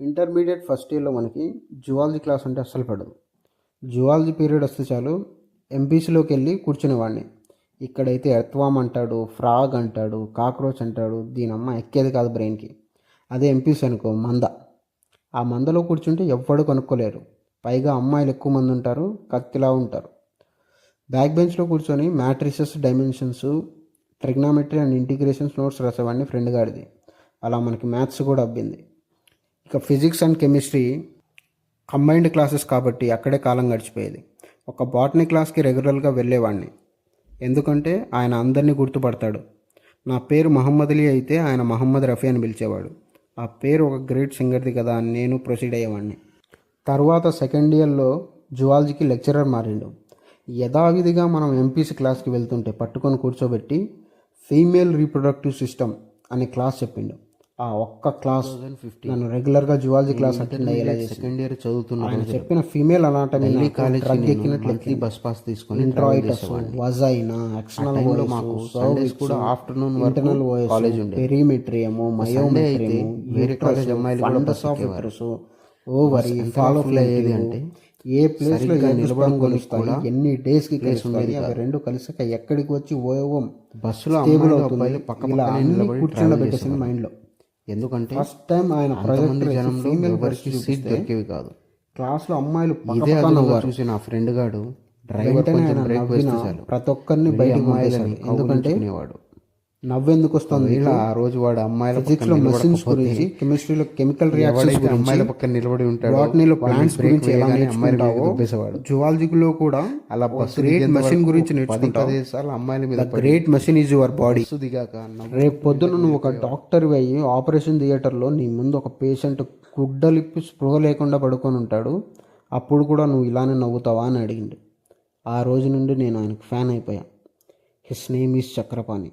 Intermediate first ఇయర్లో మనకి zoology class అంటే అస్సలు పడదు. జువాలజీ పీరియడ్ వస్తే చాలు ఎంపీసీలోకి వెళ్ళి కూర్చునేవాడిని. ఇక్కడైతే ఎర్త్వామ్ అంటాడు, ఫ్రాగ్ అంటాడు, కాక్రోచ్ అంటాడు. దీనమ్మ ఎక్కేది కాదు బ్రెయిన్కి. అదే ఎంపీసీ అనుకో మంద. ఆ మందలో కూర్చుంటే ఎవ్వడు కనుక్కోలేరు. పైగా అమ్మాయిలు ఎక్కువ మంది ఉంటారు, కత్తిలా ఉంటారు. బ్యాక్ బెంచ్లో కూర్చొని matrices, dimensions, trigonometry and integrations notes రాసేవాడిని ఫ్రెండ్ గాడిది. అలా మనకి మ్యాథ్స్ కూడా అబ్బింది. ఇక physics and chemistry combined classes కాబట్టి అక్కడే కాలం గడిచిపోయేది. ఒక బాటనీ క్లాస్కి రెగ్యులర్గా వెళ్ళేవాడిని. ఎందుకంటే ఆయన అందరినీ గుర్తుపడతాడు. నా పేరు మహమ్మద్ అలీ అయితే ఆయన మహమ్మద్ రఫీ అని పిలిచేవాడు. ఆ పేరు ఒక గ్రేట్ సింగర్ది కదా అని నేను ప్రొసీడ్ అయ్యేవాడిని. తర్వాత సెకండ్ ఇయర్లో జువాలజీకి లెక్చరర్ మారిండు. యథావిధిగా మనం ఎంపీసీ క్లాస్కి వెళ్తుంటే పట్టుకొని కూర్చోబెట్టి ఫీమేల్ రీప్రొడక్టివ్ సిస్టమ్ అనే క్లాస్ చెప్పిండు. ఆ ఒక్క క్లాస్ నన్ను రెగ్యులర్గా జువాలజీ క్లాస్ అటెండ్ అయ్యేలా చేసి సెకండ్ ఇయర్ చదువుతున్నాను. ఆయన చెప్పిన female anatomy college bus pass తీసుకొని ఇంట్రాయిటస్, వజైనా, ఎక్స్టర్నల్ వాయిస్, కూడా ఆఫ్టర్నూన్ ఇంటర్నల్ వాయిస్, కాలేజ్ ఉండే పెరిమెట్రియము, మయోమెట్రియము, వేరే కాలేజ్ అమ్మాయిలు fundus of uterus, ovary, follow ఏది అంటే ఏ ప్లేస్లో నిలబడం కొలుస్తాయి, ఎన్ని డేస్కి కేసు ఉండేది, అవి రెండు కలిసాక ఎక్కడికి వచ్చి ఓవం బస్సులో స్టేబుల్ అవుతుంది. ఇలా అన్ని కూర్చోబెట్టేసింది మైండ్లో. ఎందుకంటే ఫస్ట్ టైం ఆయన ప్రొజెక్టర్ ఎవరికి సీట్ దొరికేవి కాదు. క్లాస్లో అమ్మాయిలు ఇదే చూసి నా ఫ్రెండ్ గాడు డ్రైవర్ కొంచెం బ్రేక్ వేస్తే చాలు ప్రతి ఒక్కరిని బయటకు పంపేశాడు. ఎందుకంటే నవ్వెందుకు వస్తుంది. ఆ రోజు వాడు అమ్మాయిల ఫిజిక్స్లో మెషిన్స్ గురించి, కెమిస్ట్రీలో కెమికల్ రియాక్షన్స్ గురించి, అమ్మాయిల పక్కన నిలబడి ఉంటాడు, బాటనీలో ప్లాంట్స్ గురించి ఎలా నేర్చుకుంటావో జువాలజీలో కూడా అలా గ్రేట్ మెషిన్ గురించి నేర్చుకుంటావు. అమ్మాయిల మీద great machine is your body. దిగాక రేపు పొద్దున నువ్వు ఒక డాక్టర్ అయ్యి ఆపరేషన్ థియేటర్లో నీ ముందు ఒక పేషెంట్ గుడ్డలిప్పి స్పృహ లేకుండా పడుకొని ఉంటాడు. అప్పుడు కూడా నువ్వు ఇలానే నవ్వుతావా అని అడిగిండు. ఆ రోజు నుండి నేను ఆయనకు ఫ్యాన్ అయిపోయా. His name is Chakrapani.